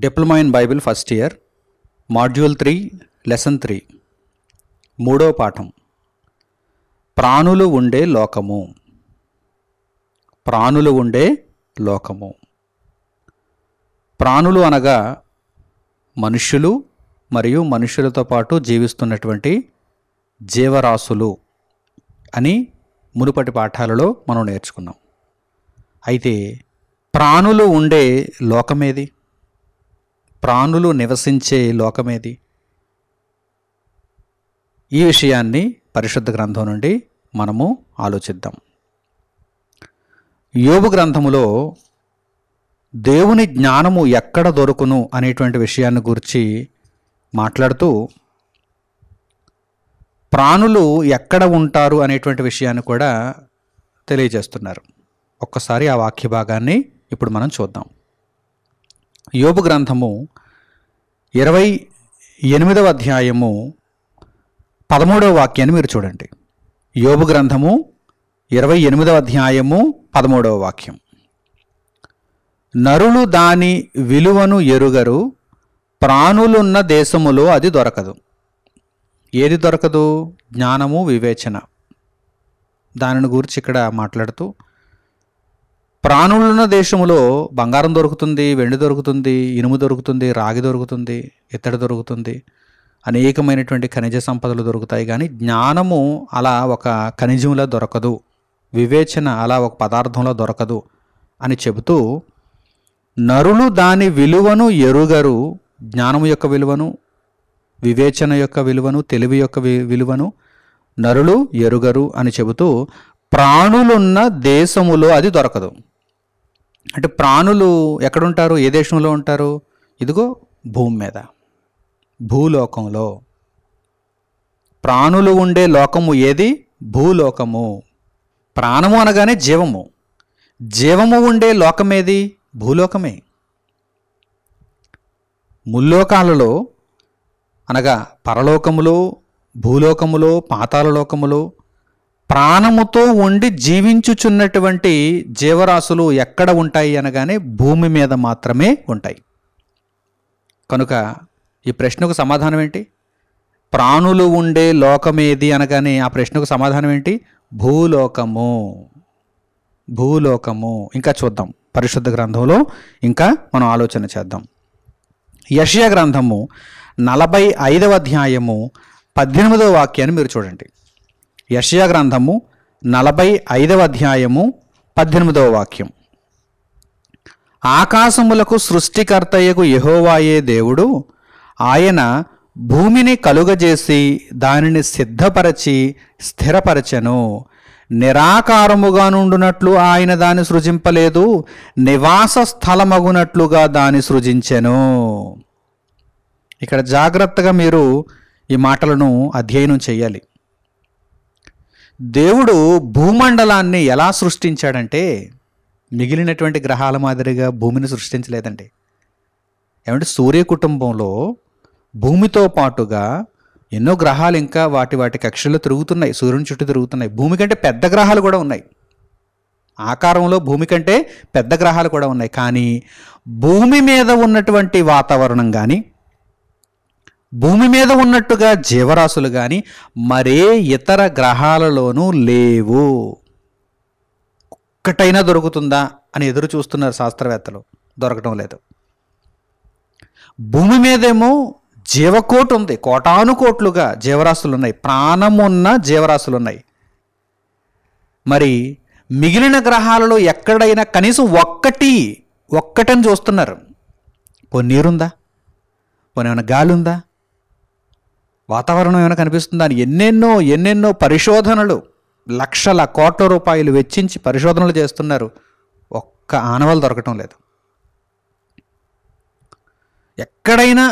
Diploma in Bible first year module 3 lesson 3 మూడో పాఠం ప్రాణులు ఉండే లోకము. ప్రాణులు ఉండే లోకము. ప్రాణులు అనగా మనుష్యులు మరియు మనుష్యులతో పాటు జీవిస్తున్నటువంటి జీవరాశులు అని మునుపటి పాఠాలలో మనం నేర్చుకున్నాం. అయితే ప్రాణులు ఉండే లోకమేది? ప్రాణులు నివసించే లోకమేది? ఈ విషయాన్ని పరిశుద్ధ గ్రంథం నుండి మనము ఆలోచిద్దాం. యోబు గ్రంథములో దేవుని జ్ఞానము ఎక్కడ దొరుకును అనేటువంటి విషయాన్ని గురించి మాట్లాడుతూ ప్రాణులు ఎక్కడ ఉంటారు అనేటువంటి విషయాన్ని కూడా తెలియజేస్తున్నారు. ఒక్కసారి ఆ వాక్య భాగాన్ని ఇప్పుడు మనం చూద్దాం. యోబు గ్రంథము 28వ అధ్యాయము 13వ వాక్యాన్ని మీరు చూడండి. యోబు గ్రంథము 28వ అధ్యాయము 13వ వాక్యం. నరులు దాని విలువను ఎరుగరు, ప్రాణులున్న దేశములో అది దొరకదు. ఏది దొరకదు? జ్ఞానము, వివేచన. దానిని గురించి ఇక్కడ మాట్లాడుతూ ప్రాణులున్న దేశంలో బంగారం దొరుకుతుంది, వెండి దొరుకుతుంది, ఇనుము దొరుకుతుంది, రాగి దొరుకుతుంది, ఇత్తడి దొరుకుతుంది, అనేకమైనటువంటి ఖనిజ సంపదలు దొరుకుతాయి. కానీ జ్ఞానము అలా ఒక ఖనిజంలో దొరకదు, వివేచన అలా ఒక పదార్థంలో దొరకదు అని చెబుతూ నరులు దాని విలువను ఎరుగరు, జ్ఞానము యొక్క విలువను, వివేచన యొక్క విలువను, తెలివి యొక్క విలువను నరులు ఎరుగరు అని చెబుతూ ప్రాణులున్న దేశములో అది దొరకదు. అంటే ప్రాణులు ఎక్కడుంటారు? ఏ దేశంలో ఉంటారు? ఇదిగో భూమి మీద, భూలోకంలో. ప్రాణులు ఉండే లోకము ఏది? భూలోకము. ప్రాణము అనగానే జీవము. జీవము ఉండే లోకమేది? భూలోకమే. ముల్లోకాలలో అనగా పరలోకములో, భూలోకములో, పాతాళలోకములో ప్రాణముతో ఉండి జీవించుచున్నటువంటి జీవరాశులు ఎక్కడ ఉంటాయి అనగానే భూమి మీద మాత్రమే ఉంటాయి. కనుక ఈ ప్రశ్నకు సమాధానం ఏంటి? ప్రాణులు ఉండే లోకమేది అనగానే ఆ ప్రశ్నకు సమాధానం ఏంటి? భూలోకము. భూలోకము. ఇంకా చూద్దాం పరిశుద్ధ గ్రంథంలో, ఇంకా మనం ఆలోచన చేద్దాం. యెషయా గ్రంథము 45వ అధ్యాయము 18వ వాక్యాన్ని మీరు చూడండి. యెషయా గ్రంథము 45వ అధ్యాయము 18వ వాక్యం. ఆకాశములకు సృష్టికర్తయగు యెహోవాయే దేవుడు, ఆయన భూమిని కలుగజేసి దానిని సిద్ధపరచి స్థిరపరచెను. నిరాకారముగా నుండునట్లు ఆయన దాన్ని సృజింపలేదు, నివాస స్థలమగునట్లుగా దాన్ని సృజించెను. ఇక్కడ జాగ్రత్తగా మీరు ఈ మాటలను అధ్యయనం చేయాలి. దేవుడు భూమండలాన్ని ఎలా సృష్టించాడంటే మిగిలినటువంటి గ్రహాల మాదిరిగా భూమిని సృష్టించలేదండి. ఏమంటే సూర్య కుటుంబంలో భూమితో పాటుగా ఎన్నో గ్రహాలు ఇంకా వాటి కక్షల్లో తిరుగుతున్నాయి, సూర్యుని చుట్టూ తిరుగుతున్నాయి. భూమి కంటే పెద్ద గ్రహాలు కూడా ఉన్నాయి. ఆకారంలో భూమి కంటే పెద్ద గ్రహాలు కూడా ఉన్నాయి. కానీ భూమి మీద ఉన్నటువంటి వాతావరణం కానీ, భూమి మీద ఉన్నట్టుగా జీవరాశులు కానీ మరే ఇతర గ్రహాలలోనూ లేవు. ఒక్కటైనా దొరుకుతుందా అని ఎదురు చూస్తున్నారు శాస్త్రవేత్తలు. దొరకటం లేదు. భూమి మీదేమో జీవకోటి ఉంది, కోటాను కోట్లుగా జీవరాశులు ఉన్నాయి, ప్రాణమున్న జీవరాశులు ఉన్నాయి. మరి మిగిలిన గ్రహాలలో ఎక్కడైనా కనీసం ఒక్కటని చూస్తున్నారు. పోనీ నీరుందా? పోనీ ఏమైనా గాలి ఉందా? వాతావరణం ఏమైనా కనిపిస్తుందా అని ఎన్నెన్నో పరిశోధనలు, లక్షల కోట్ల రూపాయలు వెచ్చించి పరిశోధనలు చేస్తున్నారు. ఒక్క ఆనవాలు దొరకటం లేదు. ఎక్కడైనా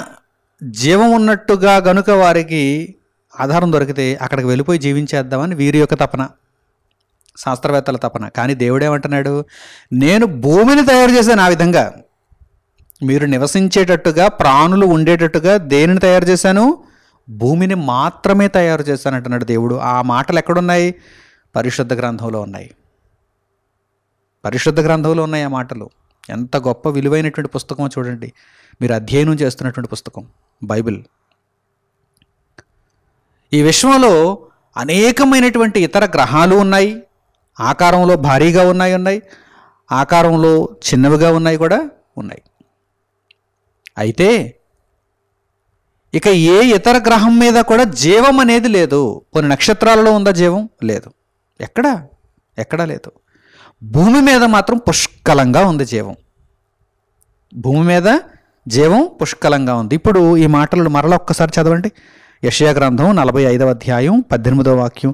జీవం ఉన్నట్టుగా గనుక వారికి ఆధారం దొరికితే అక్కడికి వెళ్ళిపోయి జీవించేద్దామని వీరి యొక్క తపన, శాస్త్రవేత్తల తపన. కానీ దేవుడేమంటున్నాడు? నేను భూమిని తయారు చేశాను. ఆ విధంగా మీరు నివసించేటట్టుగా, ప్రాణులు ఉండేటట్టుగా దేనిని తయారు చేశాను? భూమిని మాత్రమే తయారు చేశానంటున్నాడు దేవుడు. ఆ మాటలు ఎక్కడున్నాయి? పరిశుద్ధ గ్రంథంలో ఉన్నాయి. పరిశుద్ధ గ్రంథంలో ఉన్నాయి ఆ మాటలు. ఎంత గొప్ప విలువైనటువంటి పుస్తకమో చూడండి. మీరు అధ్యయనం చేస్తున్నటువంటి పుస్తకం బైబిల్. ఈ విశ్వంలో అనేకమైనటువంటి ఇతర గ్రహాలు ఉన్నాయి. ఆకారంలో భారీగా ఉన్నాయి, ఆకారంలో చిన్నవిగా ఉన్నాయి కూడా ఉన్నాయి. అయితే ఇక ఏ ఇతర గ్రహం మీద కూడా జీవం అనేది లేదు. కొన్ని నక్షత్రాలలో ఉందా జీవం? లేదు. ఎక్కడా లేదు. భూమి మీద మాత్రం పుష్కలంగా ఉంది జీవం. భూమి మీద జీవం పుష్కలంగా ఉంది. ఇప్పుడు ఈ మాటలు మరలా ఒక్కసారి చదవండి. యెషయా గ్రంథం 45వ అధ్యాయం 18వ వాక్యం.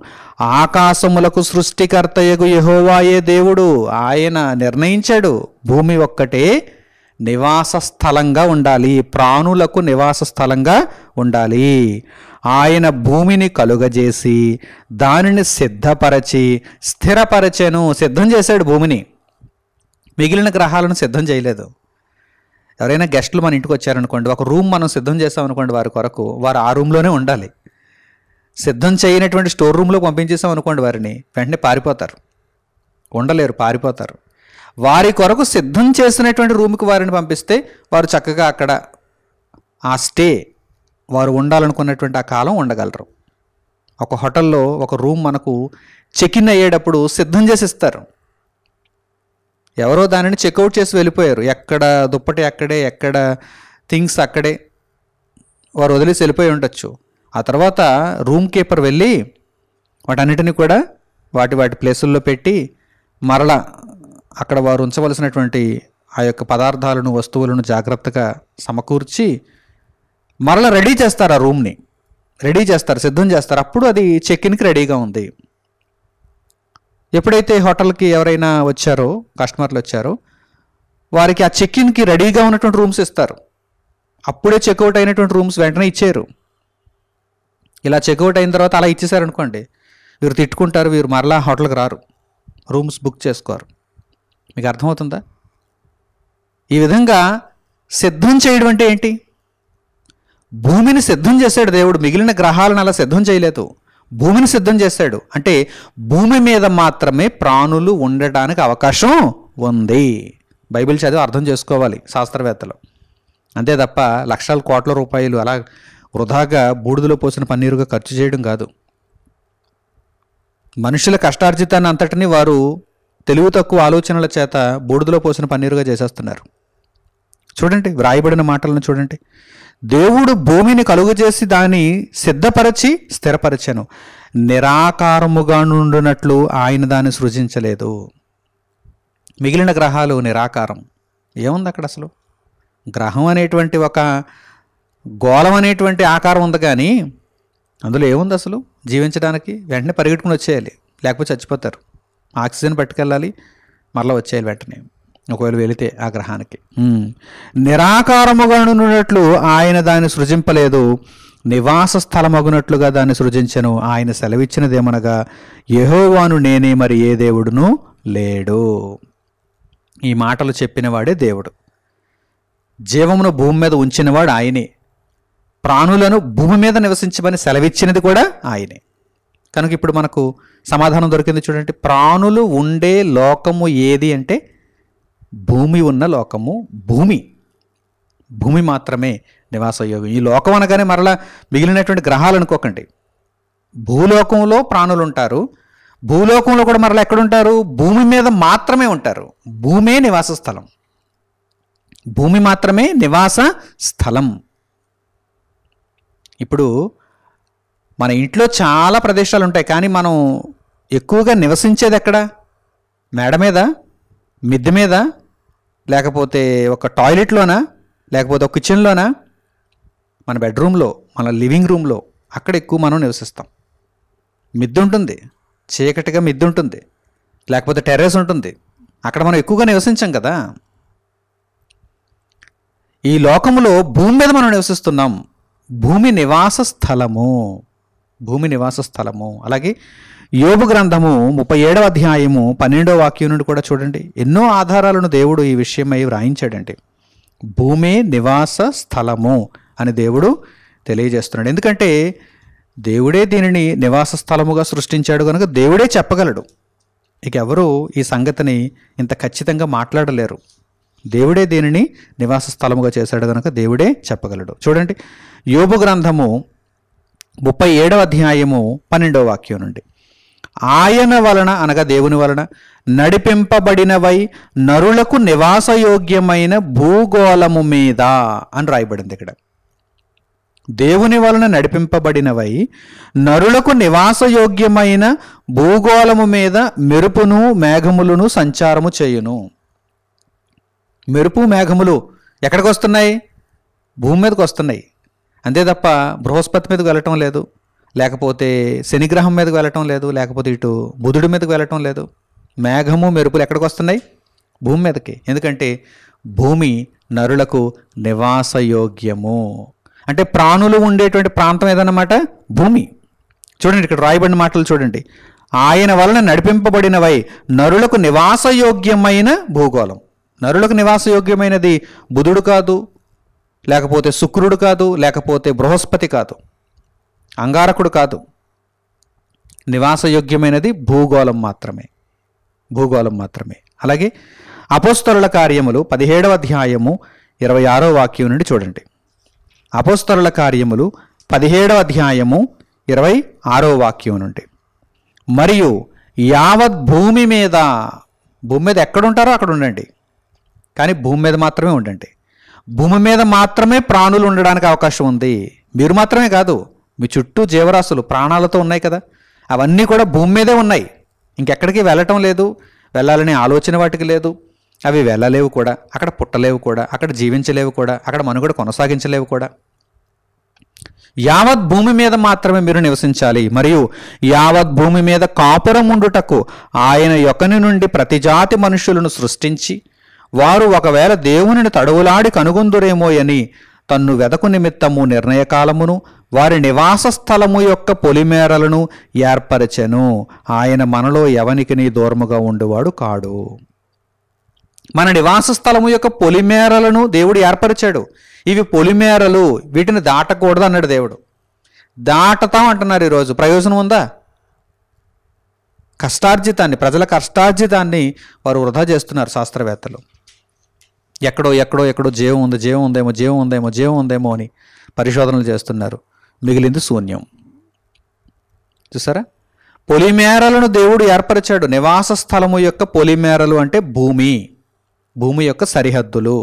ఆకాశములకు సృష్టికర్తయగు యెహోవాయే దేవుడు. ఆయన నిర్ణయించాడు భూమి ఒక్కటే నివాస స్థలంగా ఉండాలి, ప్రాణులకు నివాస స్థలంగా ఉండాలి. ఆయన భూమిని కలుగజేసి దానిని సిద్ధపరచి స్థిరపరచెను. సిద్ధం చేశాడు భూమిని. మిగిలిన గ్రహాలను సిద్ధం చేయలేదు. ఎవరైనా గెస్టులు మన ఇంటికి వచ్చారనుకోండి, ఒక రూమ్ మనం సిద్ధం చేసామనుకోండి వారి కొరకు, వారు ఆ రూమ్లోనే ఉండాలి. సిద్ధం చేయనటువంటి స్టోర్ రూమ్లో పంపించేసాం అనుకోండి, వారిని వెంటనే పారిపోతారు, ఉండలేరు, పారిపోతారు. వారి కొరకు సిద్ధం చేసినటువంటి రూమ్కి వారిని పంపిస్తే వారు చక్కగా అక్కడ ఆ స్టే, వారు ఉండాలనుకున్నటువంటి ఆ కాలం ఉండగలరు. ఒక హోటల్లో ఒక రూమ్ మనకు చెక్ ఇన్ అయ్యేటప్పుడు సిద్ధం చేసి ఇస్తారు. ఎవరో దానిని చెక్అవుట్ చేసి వెళ్ళిపోయారు. ఎక్కడ దుప్పటి అక్కడే, ఎక్కడ థింగ్స్ అక్కడే వారు వదిలేసి వెళ్ళిపోయి ఉండొచ్చు. ఆ తర్వాత రూమ్ కీపర్ వెళ్ళి వాటన్నిటిని కూడా వాటి ప్లేసుల్లో పెట్టి మరలా అక్కడ వారు ఉంచవలసినటువంటి ఆ యొక్క పదార్థాలను, వస్తువులను జాగ్రత్తగా సమకూర్చి మరలా రెడీ చేస్తారు. ఆ రూమ్ని రెడీ చేస్తారు, సిద్ధం చేస్తారు. అప్పుడు అది చెక్-ఇన్కి రెడీగా ఉంది. ఎప్పుడైతే హోటల్కి ఎవరైనా వచ్చారో, కస్టమర్లు వచ్చారో, వారికి ఆ చెక్-ఇన్కి రెడీగా ఉన్నటువంటి రూమ్స్ ఇస్తారు. అప్పుడే చెక్అవుట్ అయినటువంటి రూమ్స్ వెంటనే ఇచ్చారు. ఇలా చెక్అవుట్ అయిన తర్వాత అలా ఇచ్చేసారనుకోండి, వీరు తిట్టుకుంటారు, వీరు మరలా హోటల్కి రారు, రూమ్స్ బుక్ చేసుకోరు. మీకు అర్థమవుతుందా? ఈ విధంగా సిద్ధం చేయడం అంటే ఏంటి? భూమిని సిద్ధం చేశాడు దేవుడు, మిగిలిన గ్రహాలను అలా సిద్ధం చేయలేదు. భూమిని సిద్ధం చేశాడు. అంటే భూమి మీద మాత్రమే ప్రాణులు ఉండటానికి అవకాశం ఉంది. బైబిల్ చదివి అర్థం చేసుకోవాలి శాస్త్రవేత్తలు. అంతే తప్ప లక్షల కోట్ల రూపాయలు అలా వృధాగా బూడిదలో పోసిన పన్నీరుగా ఖర్చు చేయడం కాదు. మనుషుల కష్టార్జితాన్ని అంతటినీ వారు తెలివి తక్కువ ఆలోచనల చేత బూడిదలో పోసిన పన్నీరుగా చేసేస్తున్నారు. చూడండి, వ్రాయబడిన మాటలను చూడండి. దేవుడు భూమిని కలుగజేసి దాన్ని సిద్ధపరచి స్థిరపరచెను. నిరాకారముగా నుండినట్లు ఆయన దాన్ని సృజించలేదు. మిగిలిన గ్రహాలు నిరాకారం. ఏముంది అక్కడ అసలు? గ్రహం అనేటువంటి ఒక గోళం అనేటువంటి ఆకారం ఉంది, కానీ అందులో ఏముంది అసలు జీవించడానికి? వెంటనే పరిగెట్టుకుని వచ్చేయాలి, లేకపోతే చచ్చిపోతారు. ఆక్సిజన్ పట్టుకెళ్ళాలి, మరలా వచ్చేయాలి వెంటనే, ఒకవేళ వెళితే ఆ గ్రహానికి. నిరాకారముగా నుండినట్లు ఆయన దాన్ని సృజింపలేదు, నివాస స్థలమగునట్లుగా దాన్ని సృజించెను. ఆయన సెలవిచ్చినదేమనగా, యెహోవాను నేనే, మరి ఏ దేవుడును లేడు. ఈ మాటలు చెప్పినవాడే దేవుడు. జీవమును భూమి మీద ఉంచినవాడు ఆయనే. ప్రాణులను భూమి మీద నివసించమని సెలవిచ్చినది కూడా ఆయనే. కనుక ఇప్పుడు మనకు సమాధానం దొరికింది. చూడండి, ప్రాణులు ఉండే లోకము ఏది అంటే భూమి ఉన్న లోకము. భూమి మాత్రమే నివాసయోగం. ఈ లోకం అనగానే మరలా మిగిలినటువంటి గ్రహాలు అనుకోకండి. భూలోకంలో ప్రాణులు ఉంటారు. భూలోకంలో కూడా మరలా ఎక్కడుంటారు? భూమి మీద మాత్రమే ఉంటారు. భూమే నివాస స్థలం. భూమి మాత్రమే నివాస స్థలం. ఇప్పుడు మన ఇంట్లో చాలా ప్రదేశాలు ఉంటాయి, కానీ మనం ఎక్కువగా నివసించేది ఎక్కడ? మేడ మీద, మిద్దె మీద, లేకపోతే ఒక టాయిలెట్లోనా, లేకపోతే ఒక కిచెన్లోనా, మన బెడ్రూమ్లో, మన లివింగ్ రూమ్లో, అక్కడ ఎక్కువ మనం నివసిస్తాం. మిద్దె ఉంటుంది, చీకటిగా మిద్దె ఉంటుంది, లేకపోతే టెర్రస్ ఉంటుంది, అక్కడ మనం ఎక్కువగా నివసించాం కదా. ఈ లోకములో భూమి మీద మనం నివసిస్తున్నాం. భూమి నివాస స్థలము. అలాగే యోబు గ్రంథము 37వ అధ్యాయము 12వ వాక్యం నుండి కూడా చూడండి, ఎన్నో ఆధారాలను దేవుడు ఈ విషయమై వ్రాయించాడండి. భూమే నివాస స్థలము అని దేవుడు తెలియజేస్తున్నాడు. ఎందుకంటే దేవుడే దీనిని నివాస స్థలముగా సృష్టించాడు కనుక దేవుడే చెప్పగలడు. ఇక ఎవరు ఈ సంగతిని ఇంత ఖచ్చితంగా మాట్లాడలేరు. దేవుడే దీనిని నివాస స్థలముగా చేశాడు కనుక దేవుడే చెప్పగలడు. చూడండి, యోబు గ్రంథము 37వ అధ్యాయము 12వ వాక్యం నుండి, ఆయన వలన అనగా దేవుని వలన నడిపింపబడినవై నరులకు నివాసయోగ్యమైన భూగోళము మీద అని రాయబడింది ఇక్కడ. దేవుని వలన నడిపింపబడినవై నరులకు నివాసయోగ్యమైన భూగోళము మీద మెరుపును మేఘములను సంచారము చేయును. మెరుపు మేఘములు ఎక్కడికి వస్తున్నాయి? భూమి మీదకి వస్తున్నాయి. అంతే తప్ప బృహస్పతి మీదకి వెళ్ళటం లేదు, లేకపోతే శనిగ్రహం మీదకి వెళ్ళటం లేదు, లేకపోతే ఇటు బుధుడి మీదకి వెళ్ళటం లేదు. మేఘము మెరుపులు ఎక్కడికి వస్తున్నాయి? భూమి మీదకి. ఎందుకంటే భూమి నరులకు నివాసయోగ్యము. అంటే ప్రాణులు ఉండేటువంటి ప్రాంతం ఏదన్నమాట భూమి. చూడండి, ఇక్కడ రాయబడిన మాటలు చూడండి. ఆయన వలన నడిపింపబడినవై నరులకు నివాసయోగ్యమైన భూగోళం. నరులకు నివాసయోగ్యమైనది బుధుడు కాదు, లేకపోతే శుక్రుడు కాదు, లేకపోతే బృహస్పతి కాదు, అంగారకుడు కాదు. నివాసయోగ్యమైనది భూగోళం మాత్రమే, భూగోళం మాత్రమే. అలాగే అపోస్తలుల కార్యములు 17వ అధ్యాయము 26వ వాక్యం నుండి చూడండి. అపోస్తలుల కార్యములు 17వ అధ్యాయము 26వ వాక్యం నుండి, మరియు యావత్ భూమి మీద, భూమి మీద ఎక్కడుంటారో అక్కడ ఉండండి, కానీ భూమి మీద మాత్రమే ఉండండి. భూమి మీద మాత్రమే ప్రాణులు ఉండడానికి అవకాశం ఉంది. మీరు మాత్రమే కాదు, మీ చుట్టూ జీవరాశులు ప్రాణాలతో ఉన్నాయి కదా, అవన్నీ కూడా భూమి మీదే ఉన్నాయి. ఇంకెక్కడికి వెళ్ళటం లేదు, వెళ్ళాలనే ఆలోచన వాటికి లేదు. అవి వెళ్ళలేవు కూడా, అక్కడ పుట్టలేవు కూడా, అక్కడ జీవించలేవు కూడా, అక్కడ మనుగడ కొనసాగించలేవు కూడా. యావత్ భూమి మీద మాత్రమే మీరు నివసించాలి. మరియు యావత్ భూమి మీద కాపురం ఉండుటకు ఆయన యొక్కని నుండి ప్రతి జాతి మనుషులను సృష్టించి, వారు ఒకవేళ దేవునిని తడవులాడి కనుగొందురేమో అని తన్ను వెదకు నిమిత్తము నిర్ణయకాలమును వారి నివాస స్థలము యొక్క పొలిమేరలను ఏర్పరచెను. ఆయన మనలో ఎవనికిని దూరముగా ఉండువాడు కాడు. మన నివాస స్థలము యొక్క పొలిమేరలను దేవుడు ఏర్పరిచాడు. ఇవి పొలిమేరలు, వీటిని దాటకూడదు అన్నాడు దేవుడు. దాటతాం అంటున్నారు ఈరోజు. ప్రయోజనం ఉందా? కష్టార్జితాన్ని, ప్రజల కష్టార్జితాన్ని వారు వృధా చేస్తున్నారు శాస్త్రవేత్తలు. ఎక్కడో ఎక్కడో ఎక్కడో జీవం ఉంది, జీవం ఉందేమో, జీవం ఉందేమో, జీవం ఉందేమో అని పరిశోధనలు చేస్తున్నారు. మిగిలింది శూన్యం. చూసారా? పొలిమేరలను దేవుడు ఏర్పరిచాడు. నివాస స్థలము యొక్క పొలిమేరలు అంటే భూమి, భూమి యొక్క సరిహద్దులు.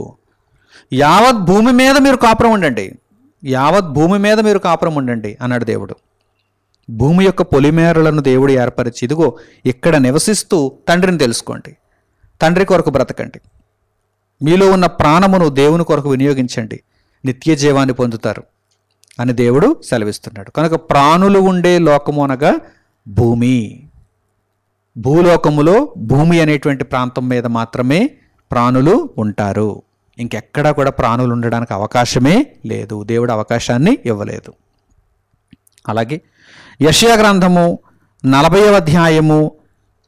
యావత్ భూమి మీద మీరు కాపురం ఉండండి, యావత్ భూమి మీద మీరు కాపురం ఉండండి అన్నాడు దేవుడు. భూమి యొక్క పొలిమేరలను దేవుడు ఏర్పరిచి, ఇదిగో ఇక్కడ నివసిస్తూ తండ్రిని తెలుసుకోండి, తండ్రి కొరకు బ్రతకండి, మీలో ఉన్న ప్రాణమును దేవుని కొరకు వినియోగించండి, నిత్య జీవాన్ని పొందుతారు అని దేవుడు సెలవిస్తున్నాడు. కనుక ప్రాణులు ఉండే లోకము అనగా భూమి. భూలోకములో భూమి అనేటువంటి ప్రాంతం మీద మాత్రమే ప్రాణులు ఉంటారు. ఇంకెక్కడా కూడా ప్రాణులు ఉండడానికి అవకాశమే లేదు. దేవుడు అవకాశాన్ని ఇవ్వలేదు. అలాగే యెషయా గ్రంథము 40వ అధ్యాయము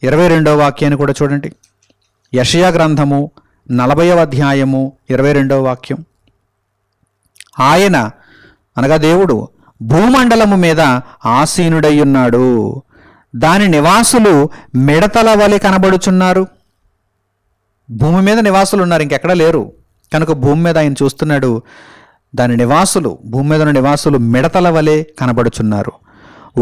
22వ వాక్యాన్ని కూడా చూడండి. యెషయా గ్రంథము 40వ అధ్యాయము 22వ వాక్యం, ఆయన అనగా దేవుడు భూమండలము మీద ఆసీనుడై ఉన్నాడు, దాని నివాసులు మిడతల వలె కనబడుచున్నారు. భూమి మీద నివాసులు ఉన్నారు, ఇంకెక్కడ లేరు. కనుక భూమి మీద ఆయన చూస్తున్నాడు. దాని నివాసులు, భూమి మీద ఉన్న నివాసులు మిడతల వలె కనబడుచున్నారు.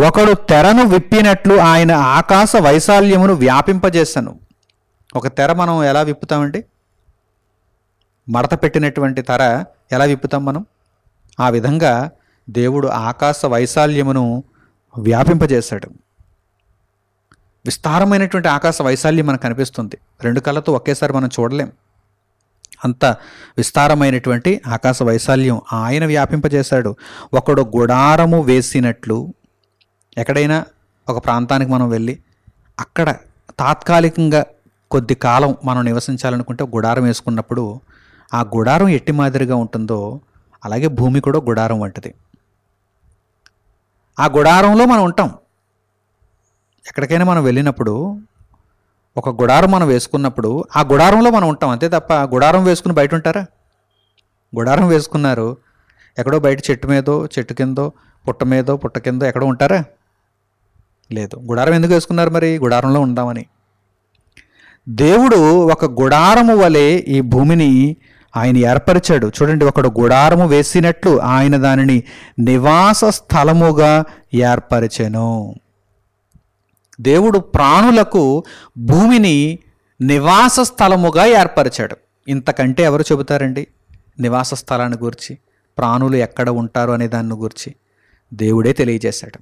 ఒకడు తెరను విప్పినట్లు ఆయన ఆకాశ వైశాల్యమును వ్యాపింపజేశాను. ఒక తెర మనం ఎలా విప్పుతామండి? మడత పెట్టినటువంటి తెర ఎలా విప్పుతాం మనం? ఆ విధంగా దేవుడు ఆకాశ వైశాల్యమును వ్యాపింపజేశాడు. విస్తారమైనటువంటి ఆకాశ వైశాల్యం మనకు కనిపిస్తుంది. రెండు కళ్ళతో ఒకేసారి మనం చూడలేం. అంత విస్తారమైనటువంటి ఆకాశ వైశాల్యం ఆయన వ్యాపింపజేశాడు. ఒకడు గుడారము వేసినట్లు, ఎక్కడైనా ఒక ప్రాంతానికి మనం వెళ్ళి అక్కడ తాత్కాలికంగా కొద్ది కాలం మనం నివసించాలనుకుంటే గుడారం వేసుకున్నప్పుడు ఆ గుడారం ఎట్టి మాదిరిగా ఉంటుందో అలాగే భూమి కూడా గుడారం వంటిది. ఆ గుడారంలో మనం ఉంటాం. ఎక్కడికైనా మనం వెళ్ళినప్పుడు ఒక గుడారం మనం వేసుకున్నప్పుడు ఆ గుడారంలో మనం ఉంటాం, అంతే తప్ప గుడారం వేసుకుని బయట ఉంటారా? గుడారం వేసుకున్నారు, ఎక్కడో బయట చెట్టు మీదో, చెట్టు కిందో, పుట్ట మీదో, పుట్ట కిందో ఎక్కడో ఉంటారా? లేదు. గుడారం ఎందుకు వేసుకున్నారు మరి? గుడారంలో ఉందామని. దేవుడు ఒక గుడారము వలె ఈ భూమిని ఆయన ఏర్పరిచాడు. చూడండి, ఒకడు గుడారము వేసినట్లు ఆయన దానిని నివాస స్థలముగా ఏర్పరిచెను. దేవుడు ప్రాణులకు భూమిని నివాస స్థలముగా ఏర్పరిచాడు. ఇంతకంటే ఎవరు చెబుతారండి నివాస స్థలాన్ని గురించి, ప్రాణులు ఎక్కడ ఉంటారు అనే దాన్ని గురించి? దేవుడే తెలియజేశాడు.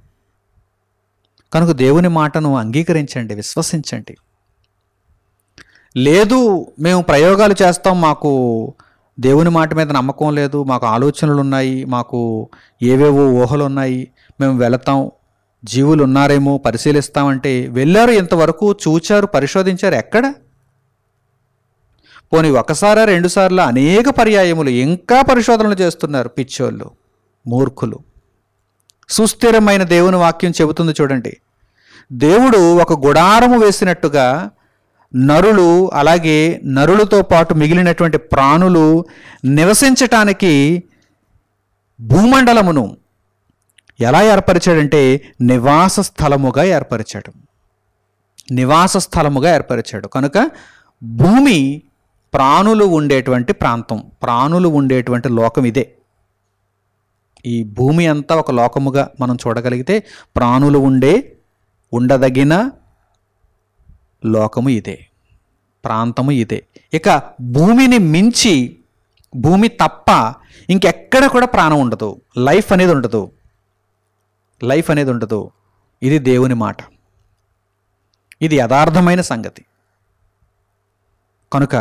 కనుక దేవుని మాటను అంగీకరించండి, విశ్వసించండి. లేదు మేము ప్రయోగాలు చేస్తాం, మాకు దేవుని మాట మీద నమ్మకం లేదు, మాకు ఆలోచనలు ఉన్నాయి, మాకు ఏవేవో ఊహలు ఉన్నాయి, మేము వెళతాం, జీవులు ఉన్నారేమో పరిశీలిస్తామంటే వెళ్ళారు, ఇంతవరకు చూచారు, పరిశోధించారు, ఎక్కడ? పోనీ ఒకసారి రెండుసార్లు అనేక పర్యాయములు ఇంకా పరిశోధనలు చేస్తున్నారు పిచ్చోళ్ళు, మూర్ఖులు. సుస్థిరమైన దేవుని వాక్యం చెబుతుంది చూడండి, దేవుడు ఒక గుడారము వేసినట్టుగా నరులు, అలాగే నరులతో పాటు మిగిలినటువంటి ప్రాణులు నివసించటానికి భూమండలమును ఎలా ఏర్పరిచాడంటే నివాస స్థలముగా ఏర్పరిచాడు. నివాస స్థలముగా ఏర్పరిచాడు. కనుక భూమి ప్రాణులు ఉండేటువంటి ప్రాంతం, ప్రాణులు ఉండేటువంటి లోకం ఇదే. ఈ భూమి అంతా ఒక లోకముగా మనం చూడగలిగితే ప్రాణులు ఉండదగిన లోకము ఇదే, ప్రాంతము ఇదే. ఇక భూమిని మించి, భూమి తప్ప ఇంకెక్కడ కూడా ప్రాణం ఉండదు, లైఫ్ అనేది ఉండదు, లైఫ్ అనేది ఉండదు. ఇది దేవుని మాట, ఇది యథార్థమైన సంగతి. కనుక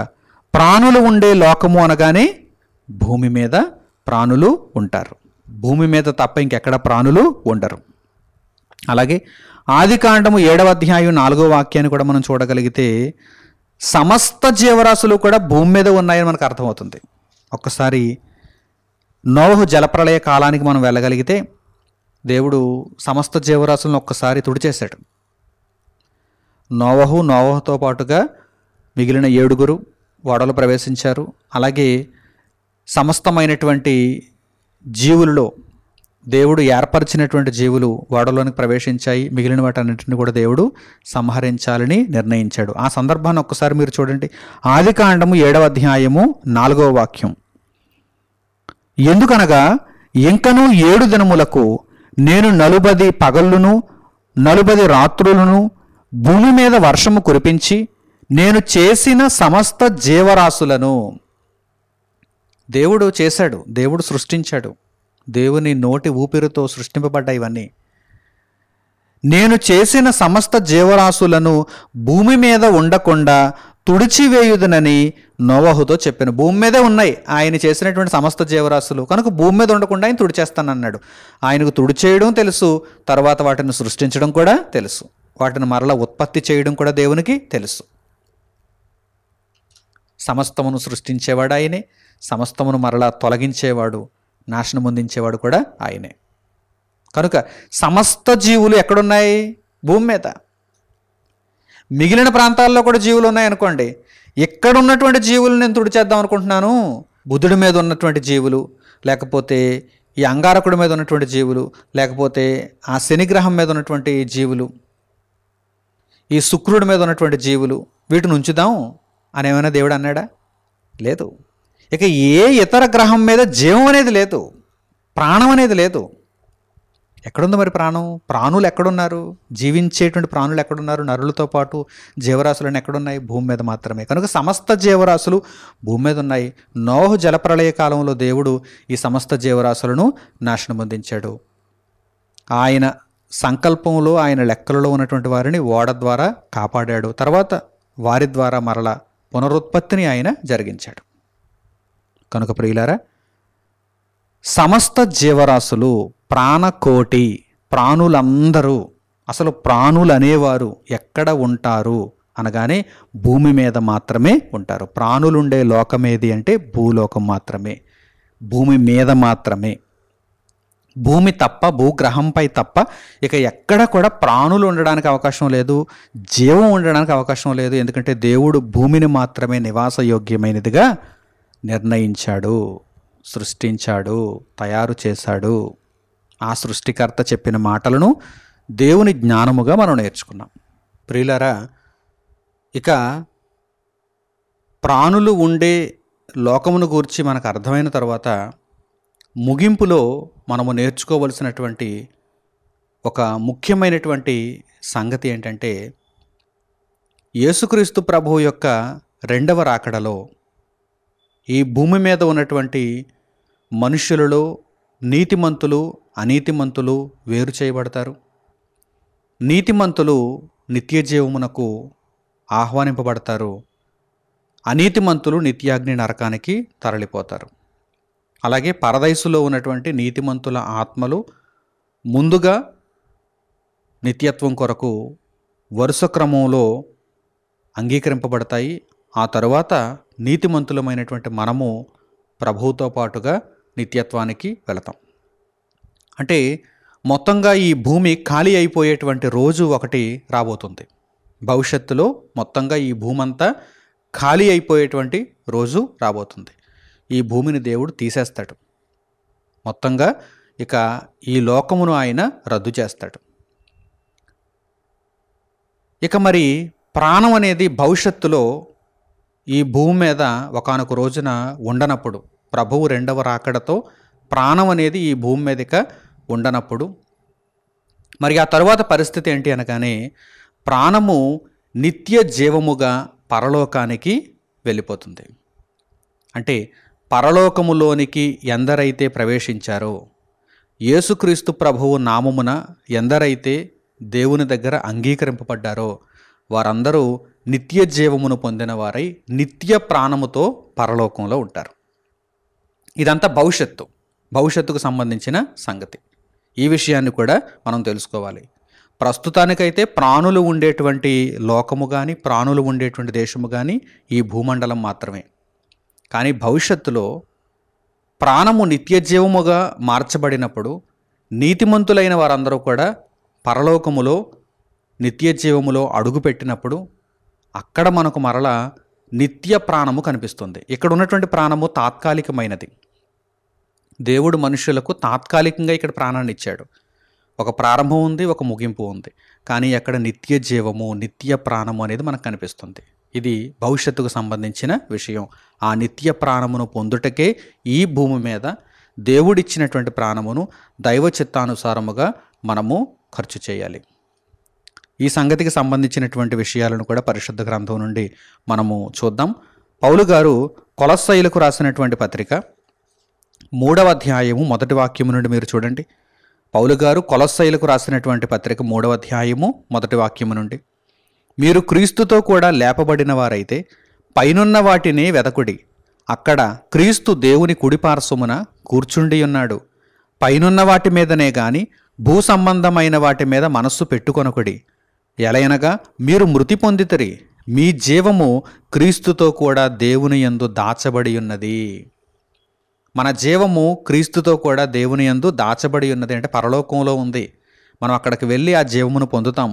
ప్రాణులు ఉండే లోకము అనగానే భూమి మీద ప్రాణులు ఉంటారు, భూమి మీద తప్ప ఇంకెక్కడ ప్రాణులు ఉండరు. అలాగే ఆదికాండము 7వ అధ్యాయం 4వ వాక్యాన్ని కూడా మనం చూడగలిగితే సమస్త జీవరాశులు కూడా భూమి మీద ఉన్నాయని మనకు అర్థమవుతుంది. ఒక్కసారి నోవహు జలప్రళయ కాలానికి మనం వెళ్ళగలిగితే దేవుడు సమస్త జీవరాశులను ఒక్కసారి తుడిచేశాడు. నోవహుతో పాటుగా మిగిలిన 7 ఓడలు ప్రవేశించారు. అలాగే సమస్తమైనటువంటి జీవులలో దేవుడు ఏర్పరిచినటువంటి జీవులు ఓడలోనికి ప్రవేశించాయి. మిగిలిన వాటన్నింటిని కూడా దేవుడు సంహరించాలని నిర్ణయించాడు. ఆ సందర్భాన్ని ఒక్కసారి మీరు చూడండి. ఆదికాండము 7వ అధ్యాయము 4వ వాక్యం, ఎందుకనగా ఇంకనూ 7 దినములకు నేను 40 పగళ్ళును 40 రాత్రులను భూమి మీద వర్షము కురిపించి నేను చేసిన సమస్త జీవరాశులను, దేవుడు చేశాడు, దేవుడు సృష్టించాడు, దేవుని నోటి ఊపిరితో సృష్టింపబడ్డ ఇవన్నీ. నేను చేసిన సమస్త జీవరాశులను భూమి మీద ఉండకుండా తుడిచివేయుదునని నోవహుతో చెప్పాను. భూమి మీదే ఉన్నాయి ఆయన చేసినటువంటి సమస్త జీవరాశులు, కనుక భూమి మీద ఉండకుండా ఆయన తుడిచేస్తానన్నాడు. ఆయనకు తుడిచేయడం తెలుసు, తర్వాత వాటిని సృష్టించడం కూడా తెలుసు, వాటిని మరలా ఉత్పత్తి చేయడం కూడా దేవునికి తెలుసు. సమస్తమును సృష్టించేవాడు ఆయనే, సమస్తమును మరలా తొలగించేవాడు, నాశనం పొందించేవాడు కూడా ఆయనే. కనుక సమస్త జీవులు ఎక్కడున్నాయి? భూమి మీద. మిగిలిన ప్రాంతాల్లో కూడా జీవులు ఉన్నాయనుకోండి, ఇక్కడ ఉన్నటువంటి జీవులు నేను తుడిచేద్దాం అనుకుంటున్నాను, బుధుడి మీద ఉన్నటువంటి జీవులు, లేకపోతే ఈ అంగారకుడి మీద ఉన్నటువంటి జీవులు, లేకపోతే ఆ శనిగ్రహం మీద ఉన్నటువంటి జీవులు, ఈ శుక్రుడి మీద ఉన్నటువంటి జీవులు, వీటిని ఉంచుదాం అని ఏమైనా దేవుడు అన్నాడా? లేదు. ఇక ఏ ఇతర గ్రహం మీద జీవం అనేది లేదు, ప్రాణం అనేది లేదు. ఎక్కడుంది మరి ప్రాణం? ప్రాణులు ఎక్కడున్నారు? జీవించేటువంటి ప్రాణులు ఎక్కడున్నారు? నరులతో పాటు జీవరాశులను ఎక్కడున్నాయి? భూమి మీద మాత్రమే. కనుక సమస్త జీవరాశులు భూమి మీద ఉన్నాయి. నోవహు జలప్రళయ కాలంలో దేవుడు ఈ సమస్త జీవరాశులను నాశనం పొందించాడు. ఆయన సంకల్పంలో, ఆయన లెక్కలలో ఉన్నటువంటి వారిని ఓడ ద్వారా కాపాడాడు. తర్వాత వారి ద్వారా మరలా పునరుత్పత్తిని ఆయన జరిగించాడు. కనుక ప్రియులారా, సమస్త జీవరాశులు, ప్రాణకోటి, ప్రాణులందరూ, అసలు ప్రాణులు అనేవారు ఎక్కడ ఉంటారు అనగానే భూమి మీద మాత్రమే ఉంటారు. ప్రాణులుండే లోకం ఏది అంటే భూలోకం మాత్రమే, భూమి మీద మాత్రమే. భూమి తప్ప, భూగ్రహంపై తప్ప ఇక ఎక్కడ కూడా ప్రాణులు ఉండడానికి అవకాశం లేదు, జీవం ఉండడానికి అవకాశం లేదు. ఎందుకంటే దేవుడు భూమిని మాత్రమే నివాసయోగ్యమైనదిగా నిర్ణయించాడు, సృష్టించాడు, తయారు చేశాడు. ఆ సృష్టికర్త చెప్పిన మాటలను దేవుని జ్ఞానముగా మనం నేర్చుకున్నాం. ప్రియులారా, ఇక ప్రాణులు ఉండే లోకమును గూర్చి మనకు అర్థమైన తర్వాత ముగింపులో మనము నేర్చుకోవలసినటువంటి ఒక ముఖ్యమైనటువంటి సంగతి ఏంటంటే, యేసుక్రీస్తు ప్రభువు యొక్క రెండవ రాకడలో ఈ భూమి మీద ఉన్నటువంటి మనుష్యులలో నీతిమంతులు అనీతిమంతులు వేరు చేయబడతారు. నీతిమంతులు నిత్యజీవమునకు ఆహ్వానింపబడతారు, అనీతిమంతులు నిత్యాగ్ని నరకానికి తరలిపోతారు. అలాగే పరదైసులో ఉన్నటువంటి నీతిమంతుల ఆత్మలు ముందుగా నిత్యత్వం కొరకు వరుస క్రమంలో అంగీకరింపబడతాయి. ఆ తరువాత నీతిమంతులమైనటువంటి మనము ప్రభువుతో పాటుగా నిత్యత్వానికి వెళతాం. అంటే మొత్తంగా ఈ భూమి ఖాళీ అయిపోయేటువంటి రోజు ఒకటి రాబోతుంది. భవిష్యత్తులో మొత్తంగా ఈ భూమి అంతా ఖాళీ అయిపోయేటువంటి రోజు రాబోతుంది. ఈ భూమిని దేవుడు తీసేస్తాడు. మొత్తంగా ఇక ఈ లోకమును ఆయన రద్దు చేస్తాడు. ఇక మరి ప్రాణం అనేది భవిష్యత్తులో ఈ భూమి మీద ఒకానొక రోజున ఉండనప్పుడు, ప్రభువు రెండవ రాకడతో ప్రాణం అనేది ఈ భూమి మీద ఇక ఉండనప్పుడు మరి ఆ తరువాత పరిస్థితి ఏంటి అనగానే, ప్రాణము నిత్య జీవముగా పరలోకానికి వెళ్ళిపోతుంది. అంటే పరలోకములోనికి ఎందరైతే ప్రవేశించారో, యేసుక్రీస్తు ప్రభువు నామమున ఎందరైతే దేవుని దగ్గర అంగీకరింపబడ్డారో వారందరూ నిత్య జీవమును పొందిన వారై నిత్య ప్రాణముతో పరలోకంలో ఉంటారు. ఇదంతా భవిష్యత్తుకు సంబంధించిన సంగతి. ఈ విషయాన్ని కూడా మనం తెలుసుకోవాలి. ప్రస్తుతానికైతే ప్రాణులు ఉండేటువంటి లోకము కానీ, ప్రాణులు ఉండేటువంటి దేశము కానీ ఈ భూమండలం మాత్రమే. కానీ భవిష్యత్తులో ప్రాణము నిత్యజీవముగా మార్చబడినప్పుడు నీతిమంతులైన వారందరూ కూడా పరలోకములో నిత్యజీవములో అడుగుపెట్టినప్పుడు అక్కడ మనకు మరలా నిత్య ప్రాణము కనిపిస్తుంది. ఇక్కడ ఉన్నటువంటి ప్రాణము తాత్కాలికమైనది. దేవుడు మనుషులకు తాత్కాలికంగా ఇక్కడ ప్రాణాన్ని ఇచ్చాడు. ఒక ప్రారంభం ఉంది, ఒక ముగింపు ఉంది. కానీ అక్కడ నిత్య జీవము, నిత్య ప్రాణము అనేది మనకు కనిపిస్తుంది. ఇది భవిష్యత్తుకు సంబంధించిన విషయం. ఆ నిత్య ప్రాణమును పొందుటకే ఈ భూమి మీద దేవుడిచ్చినటువంటి ప్రాణమును దైవ చిత్తానుసారముగా మనము ఖర్చు చేయాలి. ఈ సంగతికి సంబంధించినటువంటి విషయాలను కూడా పరిశుద్ధ గ్రంథం నుండి మనము చూద్దాం. పౌలు గారు కొలస్సీయులకు రాసినటువంటి పత్రిక 3వ అధ్యాయము 1వ వాక్యము నుండి మీరు చూడండి. పౌలు గారు కొలస్సీయులకు రాసినటువంటి పత్రిక 3వ అధ్యాయము 1వ వాక్యము నుండి, మీరు క్రీస్తుతో కూడా లేపబడిన వారైతే పైనున్న వాటిని వెదకుడి, అక్కడ క్రీస్తు దేవుని కుడిపార్శ్వమున కూర్చుండి ఉన్నాడు. పైనున్న వాటి మీదనే గాని భూ సంబంధమైన వాటి మీద మనస్సు పెట్టుకొనకుడి. ఎలయనగా మీరు మృతి పొందితిరి, మీ జీవము క్రీస్తుతో కూడా దేవుని యందు దాచబడి ఉన్నది. మన జీవము క్రీస్తుతో కూడా దేవుని యందు దాచబడి ఉన్నది. అంటే పరలోకంలో ఉంది. మనం అక్కడికి వెళ్ళి ఆ జీవమును పొందుతాం.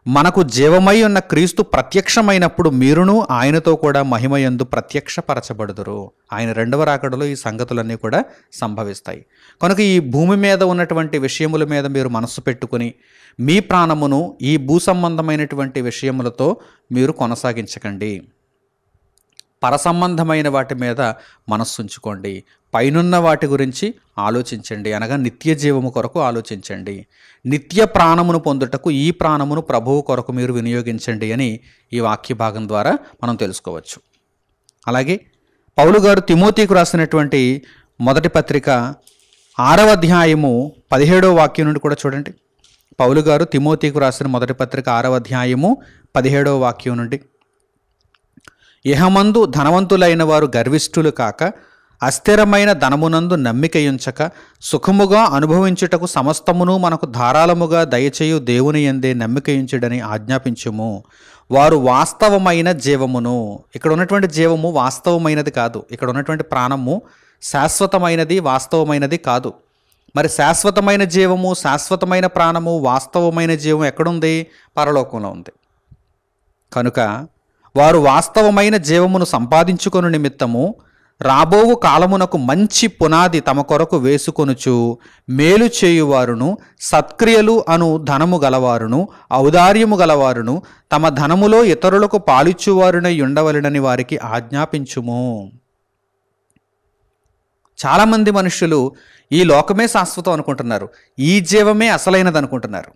మనకు జీవమై ఉన్న క్రీస్తు ప్రత్యక్షమైనప్పుడు మీరును ఆయనతో కూడా మహిమయందు ప్రత్యక్షపరచబడుదురు. ఆయన రెండవ రాకడలో ఈ సంగతులన్నీ కూడా సంభవిస్తాయి. కనుక ఈ భూమి మీద ఉన్నటువంటి విషయముల మీద మీరు మనస్సు పెట్టుకుని మీ ప్రాణమును ఈ భూ సంబంధమైనటువంటి విషయములతో మీరు కొనసాగించకండి. పరసంబంధమైన వాటి మీద మనస్సు ఉంచుకోండి. పైనున్న వాటి గురించి ఆలోచించండి. అనగా నిత్య జీవము కొరకు ఆలోచించండి. నిత్య ప్రాణమును పొందుటకు ఈ ప్రాణమును ప్రభువు కొరకు మీరు వినియోగించండి అని ఈ వాక్య భాగం ద్వారా మనం తెలుసుకోవచ్చు. అలాగే పౌలు గారు తిమోతికి రాసినటువంటి మొదటి పత్రిక 6వ అధ్యాయము 17వ వాక్యం నుండి కూడా చూడండి. పౌలు గారు తిమోతికి రాసిన మొదటి పత్రిక 6వ అధ్యాయము 17వ వాక్యం నుండి, ఇహమందు ధనవంతులైన వారు గర్విష్ఠులు కాక, అస్థిరమైన ధనమునందు నమ్మికయుంచక, సుఖముగా అనుభవించుటకు సమస్తమును మనకు ధారాళముగా దయచేయు దేవుని యందే నమ్మికయుంచుడని ఆజ్ఞాపించుము. వారు వాస్తవమైన జీవమును, ఇక్కడ ఉన్నటువంటి జీవము వాస్తవమైనది కాదు. ఇక్కడ ఉన్నటువంటి ప్రాణము శాశ్వతమైనది, వాస్తవమైనది కాదు. మరి శాశ్వతమైన జీవము, శాశ్వతమైన ప్రాణము, వాస్తవమైన జీవం ఎక్కడుంది? పరలోకంలో ఉంది. కనుక వారు వాస్తవమైన జీవమును సంపాదించుకొను నిమిత్తము రాబోవు కాలమునకు మంచి పునాది తమ కొరకు వేసుకొనుచు మేలు చేయువారును సత్క్రియలు అను ధనము గలవారును ఔదార్యము గలవారును తమ ధనములో ఇతరులకు పాలిచ్చువారునై ఉండవలెనని వారికి ఆజ్ఞాపించుము. చాలామంది మనుషులు ఈ లోకమే శాశ్వతం అనుకుంటున్నారు, ఈ జీవమే అసలైనది అనుకుంటున్నారు.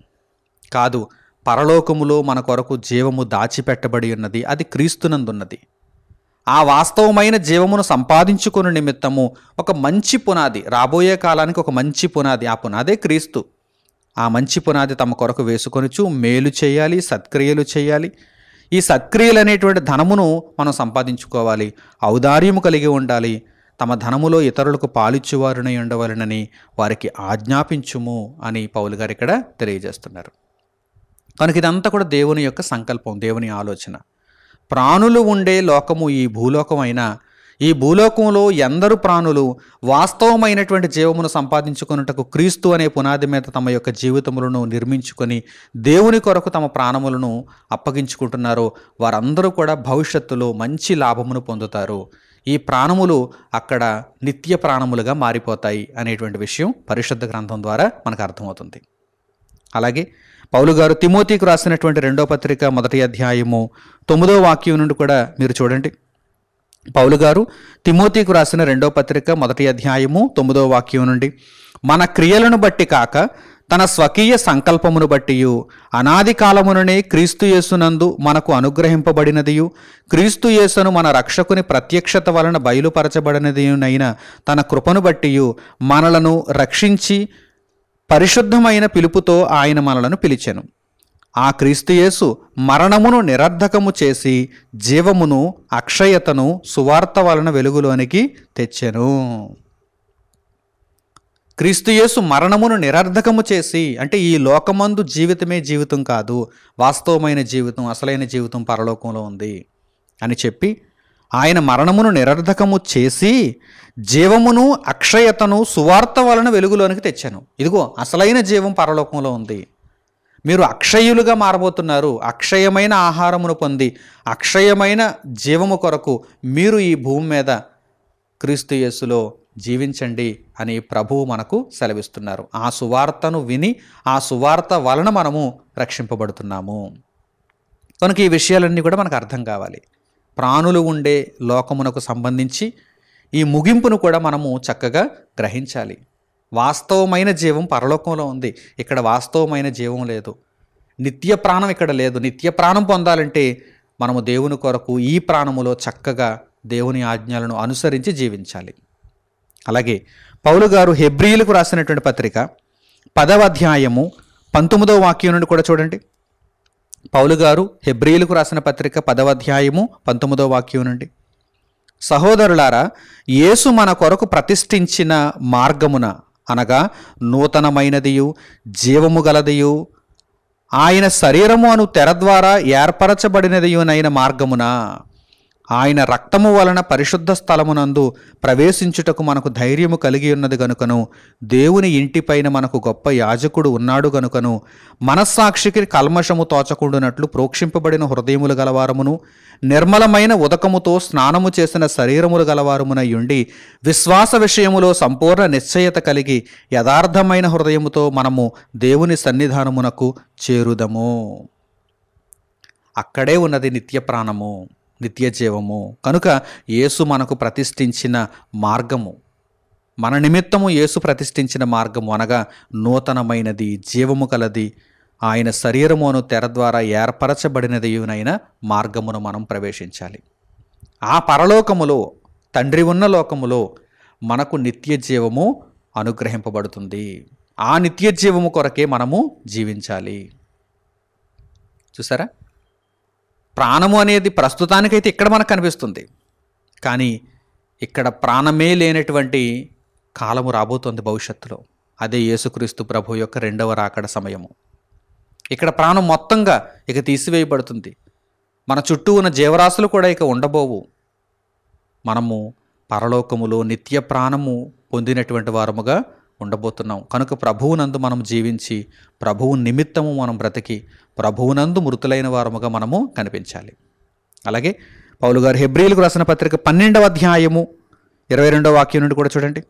కాదు, పరలోకములో మన కొరకు జీవము దాచిపెట్టబడి ఉన్నది, అది క్రీస్తునందున్నది. ఆ వాస్తవమైన జీవమును సంపాదించుకుని నిమిత్తము ఒక మంచి పునాది, రాబోయే కాలానికి ఒక మంచి పునాది, ఆ పునాదే క్రీస్తు. ఆ మంచి పునాది తమ కొరకు వేసుకొనుచు మేలు చేయాలి, సత్క్రియలు చేయాలి. ఈ సత్క్రియలు అనేటువంటి ధనమును మనం సంపాదించుకోవాలి, ఔదార్యము కలిగి ఉండాలి, తమ ధనములో ఇతరులకు పాలిచ్చువారునై ఉండవలెనని వారికి ఆజ్ఞాపించుము అని పౌలు గారు ఇక్కడ తెలియజేస్తున్నారు. కనుక ఇదంతా కూడా దేవుని యొక్క సంకల్పం, దేవుని ఆలోచన. ప్రాణులు ఉండే లోకము ఈ భూలోకం అయినా, ఈ భూలోకంలో ఎందరు ప్రాణులు వాస్తవమైనటువంటి జీవమును సంపాదించుకొనుటకు క్రీస్తు అనే పునాది మీద తమ యొక్క జీవితములను నిర్మించుకొని దేవుని కొరకు తమ ప్రాణములను అప్పగించుకుంటున్నారో వారందరూ కూడా భవిష్యత్తులో మంచి లాభమును పొందుతారు. ఈ ప్రాణములు అక్కడ నిత్య ప్రాణములుగా మారిపోతాయి అనేటువంటి విషయం పరిశుద్ధ గ్రంథం ద్వారా మనకు అర్థమవుతుంది. అలాగే పౌలు గారు తిమోతికి రాసినటువంటి 2వ పత్రిక 1వ అధ్యాయము 9వ వాక్యం నుండి కూడా మీరు చూడండి. పౌలు గారు తిమోతికి రాసిన 2వ పత్రిక 1వ అధ్యాయము 9వ వాక్యం నుండి, మన క్రియలను బట్టి కాక తన స్వకీయ సంకల్పమును బట్టియు అనాది కాలముననే క్రీస్తు యేసునందు మనకు అనుగ్రహింపబడినదియు క్రీస్తు యేసును మన రక్షకుని ప్రత్యక్షత వలన బయలుపరచబడినదియునైన తన కృపను బట్టియు మనలను రక్షించి పరిశుద్ధమైన పిలుపుతో ఆయన మనలను పిలిచెను. ఆ క్రీస్తు యేసు మరణమును నిరర్ధకము చేసి జీవమును అక్షయతను సువార్త వలన వెలుగులోనికి తెచ్చెను. క్రీస్తు యేసు మరణమును నిరర్ధకము చేసి అంటే ఈ లోకమందు జీవితమే జీవితం కాదు, వాస్తవమైన జీవితం, అసలైన జీవితం పరలోకంలో ఉంది అని చెప్పి ఆయన మరణమును నిరర్ధకము చేసి జీవమును అక్షయతను సువార్త వలన వెలుగులోనికి తెచ్చాను. ఇదిగో అసలైన జీవం పరలోకంలో ఉంది. మీరు అక్షయులుగా మారబోతున్నారు. అక్షయమైన ఆహారమును పొంది అక్షయమైన జీవము కొరకు మీరు ఈ భూమి మీద క్రీస్తు యేసులో జీవించండి అని ప్రభువు మనకు సెలవిస్తున్నారు. ఆ సువార్తను విని ఆ సువార్త వలన మనము రక్షింపబడుతున్నాము. కనుక ఈ విషయాలన్నీ కూడా మనకు అర్థం కావాలి. ప్రాణులు ఉండే లోకమునకు సంబంధించి ఈ ముగింపును కూడా మనము చక్కగా గ్రహించాలి. వాస్తవమైన జీవం పరలోకంలో ఉంది, ఇక్కడ వాస్తవమైన జీవం లేదు. నిత్య ప్రాణం ఇక్కడ లేదు. నిత్య ప్రాణం పొందాలంటే మనము దేవుని కొరకు ఈ ప్రాణములో చక్కగా దేవుని ఆజ్ఞలను అనుసరించి జీవించాలి. అలాగే పౌలు గారు హెబ్రీయులకు రాసినటువంటి పత్రిక 10వ అధ్యాయము 19వ వాక్యం నుండి కూడా చూడండి. పౌలు గారు హెబ్రీయులకు రాసిన పత్రిక 10వ అధ్యాయము 19వ వాక్యం నుండి, సహోదరులారా, యేసు మన కొరకు ప్రతిష్ఠించిన మార్గమున అనగా నూతనమైనదియు జీవము గలదియు ఆయన శరీరము అను తెర ద్వారా ఏర్పరచబడినదియునైన మార్గమున ఆయన రక్తము వలన పరిశుద్ధ స్థలమునందు ప్రవేశించుటకు మనకు ధైర్యము కలిగి ఉన్నది గనుకను దేవుని ఇంటిపైన మనకు గొప్ప యాజకుడు ఉన్నాడు గనుకను మనస్సాక్షికి కల్మషము తోచకుండునట్లు ప్రోక్షింపబడిన హృదయములు గలవారమును నిర్మలమైన ఉదకముతో స్నానము చేసిన శరీరములు గలవారమునై ఉండి విశ్వాస విషయములో సంపూర్ణ నిశ్చయత కలిగి యథార్థమైన హృదయముతో మనము దేవుని సన్నిధానమునకు చేరుదము. అక్కడే ఉన్నది నిత్య ప్రాణము, నిత్య జీవము. కనుక యేసు మనకు ప్రతిష్ఠించిన మార్గము, మన నిమిత్తము యేసు ప్రతిష్ఠించిన మార్గము అనగా నూతనమైనది, జీవము కలది, ఆయన శరీరమును తెర ద్వారా ఏర్పరచబడినదియునైన మార్గమును మనం ప్రవేశించాలి. ఆ పరలోకములో, తండ్రి ఉన్న లోకములో మనకు నిత్య జీవము అనుగ్రహింపబడుతుంది. ఆ నిత్య జీవము కొరకే మనము జీవించాలి. చూసారా, ప్రాణము అనేది ప్రస్తుతానికైతే ఇక్కడ మనకు కనిపిస్తుంది, కానీ ఇక్కడ ప్రాణమే లేనటువంటి కాలము రాబోతోంది భవిష్యత్తులో. అదే యేసుక్రీస్తు ప్రభు యొక్క 2వ రాకడ సమయము. ఇక్కడ ప్రాణం మొత్తంగా ఇక తీసివేయబడుతుంది. మన చుట్టూ ఉన్న జీవరాశులు కూడా ఇక ఉండబోవు. మనము పరలోకములో నిత్య ప్రాణము పొందినటువంటి వారముగా ఉండబోతున్నాం. కనుక ప్రభువునందు మనం జీవించి ప్రభువు నిమిత్తము మనం బ్రతికి ప్రభువునందు మృతులైన వారముగా మనము కనిపించాలి. అలాగే పౌలు గారు హెబ్రీయులకు రాసిన పత్రిక 12వ అధ్యాయము 22వ వాక్యం నుండి కూడా చూడండి.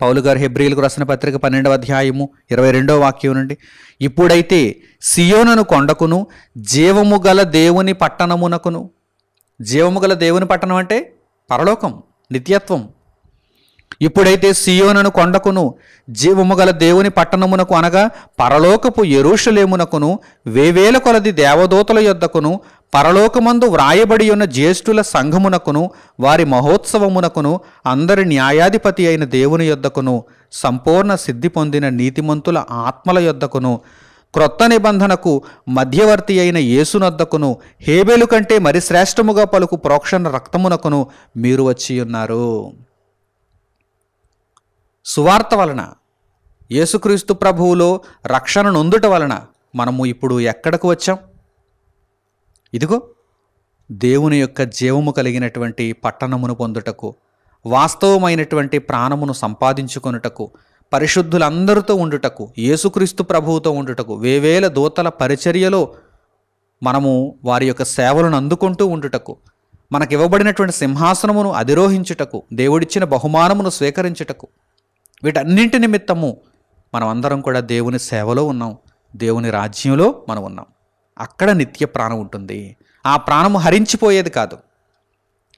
పౌలు గారు హెబ్రీయులకు రాసిన పత్రిక 12వ అధ్యాయము 22వ వాక్యం నుండి, ఇప్పుడైతే సియోనును కొండకును జీవము గల దేవుని పట్టణమునకును. జీవము గల దేవుని పట్టణం అంటే పరలోకం, నిత్యత్వం. ఇప్పుడైతే సియోనును కొండకును జీవము గల దేవుని పట్టణమునకు అనగా పరలోకపు యెరూషలేమునకును వేవేల కొలది దేవదూతల యొద్దకును పరలోకమందు వ్రాయబడి ఉన్న జ్యేష్ఠుల సంఘమునకును వారి మహోత్సవమునకును అందరి న్యాయాధిపతి అయిన దేవుని యొద్దకును సంపూర్ణ సిద్ధి పొందిన నీతిమంతుల ఆత్మల యొద్దకును క్రొత్త నిబంధనకు మధ్యవర్తి అయిన యేసునొద్దకును హేబేలు కంటే మరి శ్రేష్టముగా పలుకు ప్రోక్షణ రక్తమునకును మీరు వచ్చి ఉన్నారు. సువార్త వలన, యేసుక్రీస్తు ప్రభువులో రక్షణ నొందుట వలన మనము ఇప్పుడు ఎక్కడకు వచ్చాం? ఇదిగో దేవుని యొక్క జీవము కలిగినటువంటి పట్టణమును పొందుటకు, వాస్తవమైనటువంటి ప్రాణమును సంపాదించుకొనుటకు, పరిశుద్ధులందరితో ఉండుటకు, యేసుక్రీస్తు ప్రభువుతో ఉండుటకు, వేవేల దూతల పరిచర్యలో మనము వారి యొక్క సేవలను అందుకుంటూ ఉండుటకు, మనకు ఇవ్వబడినటువంటి సింహాసనమును అధిరోహించుటకు, దేవుడిచ్చిన బహుమానమును స్వీకరించుటకు, వీటన్నింటి నిమిత్తము మనం అందరం కూడా దేవుని సేవలో ఉన్నాం, దేవుని రాజ్యంలో మనం ఉన్నాం. అక్కడ నిత్య ప్రాణం ఉంటుంది. ఆ ప్రాణము హరించిపోయేది కాదు,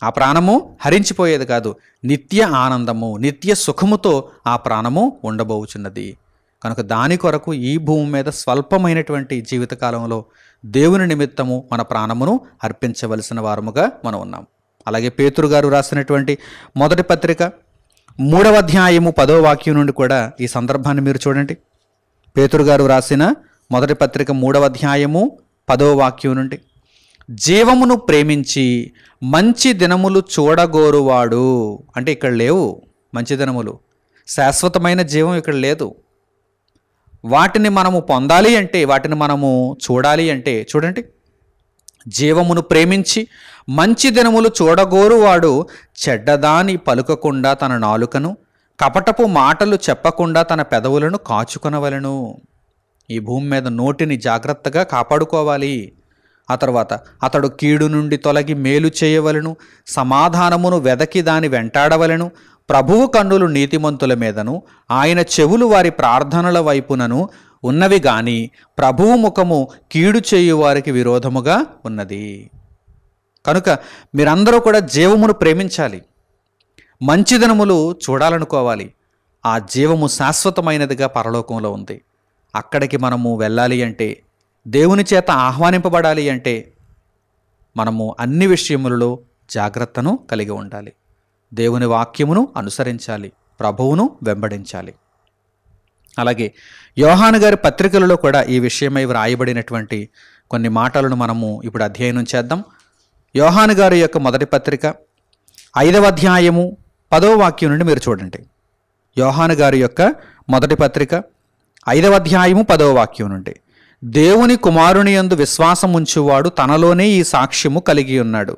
ఆ ప్రాణము హరించిపోయేది కాదు. నిత్య ఆనందము, నిత్య సుఖముతో ఆ ప్రాణము ఉండబోచున్నది. కనుక దాని కొరకు ఈ భూమి మీద స్వల్పమైనటువంటి జీవితకాలంలో దేవుని నిమిత్తము మన ప్రాణమును అర్పించవలసిన వారముగా మనం ఉన్నాం. అలాగే పేతురు గారు రాసినటువంటి మొదటి పత్రిక 3వ అధ్యాయము 10వ వాక్యం నుండి కూడా ఈ సందర్భాన్ని మీరు చూడండి. పేతురు గారు రాసిన మొదటి పత్రిక 3వ అధ్యాయము 10వ వాక్యం నుండి, జీవమును ప్రేమించి మంచి దినములు చూడగోరువాడు. అంటే ఇక్కడ లేవు మంచి దినములు, శాశ్వతమైన జీవం ఇక్కడ లేదు. వాటిని మనము పొందాలి అంటే, వాటిని మనము చూడాలి అంటే చూడండి, జీవమును ప్రేమించి మంచి దినములు చూడగోరువాడు చెడ్డదాని పలుకకుండా తన నాలుకను, కపటపు మాటలు చెప్పకుండా తన పెదవులను కాచుకొనవలెను. ఈ భూమి మీద నోటిని జాగ్రత్తగా కాపాడుకోవాలి. ఆ తర్వాత అతడు కీడు నుండి తొలగి మేలు చేయవలెను, సమాధానమును వెదకి దాని వెంటాడవలెను. ప్రభువు కన్నులు నీతిమంతుల మీదను ఆయన చెవులు వారి ప్రార్థనల వైపునను ఉన్నవి గాని ప్రభువు ముఖము కీడు చేయు వారికి విరోధముగా ఉన్నది. కనుక మీరందరూ కూడా జీవమును ప్రేమించాలి, మంచి దినములు చూడాలనుకోవాలి. ఆ జీవము శాశ్వతమైనదిగా పరలోకంలో ఉంది. అక్కడికి మనము వెళ్ళాలి అంటే, దేవుని చేత ఆహ్వానింపబడాలి అంటే మనము అన్ని విషయములలో జాగ్రత్తను కలిగి ఉండాలి. దేవుని వాక్యమును అనుసరించాలి, ప్రభువును వెంబడించాలి. అలాగే యోహాను గారి పత్రికలలో కూడా ఈ విషయమై వ్రాయబడినటువంటి కొన్ని మాటలను మనము ఇప్పుడు అధ్యయనం చేద్దాం. యోహాను గారి యొక్క మొదటి పత్రిక 5వ అధ్యాయము 10వ వాక్యం నుండి మీరు చూడండి. యోహాను గారి యొక్క మొదటి పత్రిక 5వ అధ్యాయము 10వ వాక్యం నుండి, దేవుని కుమారుని యందు విశ్వాసం ఉంచువాడు తనలోనే ఈ సాక్ష్యము కలిగి ఉన్నాడు.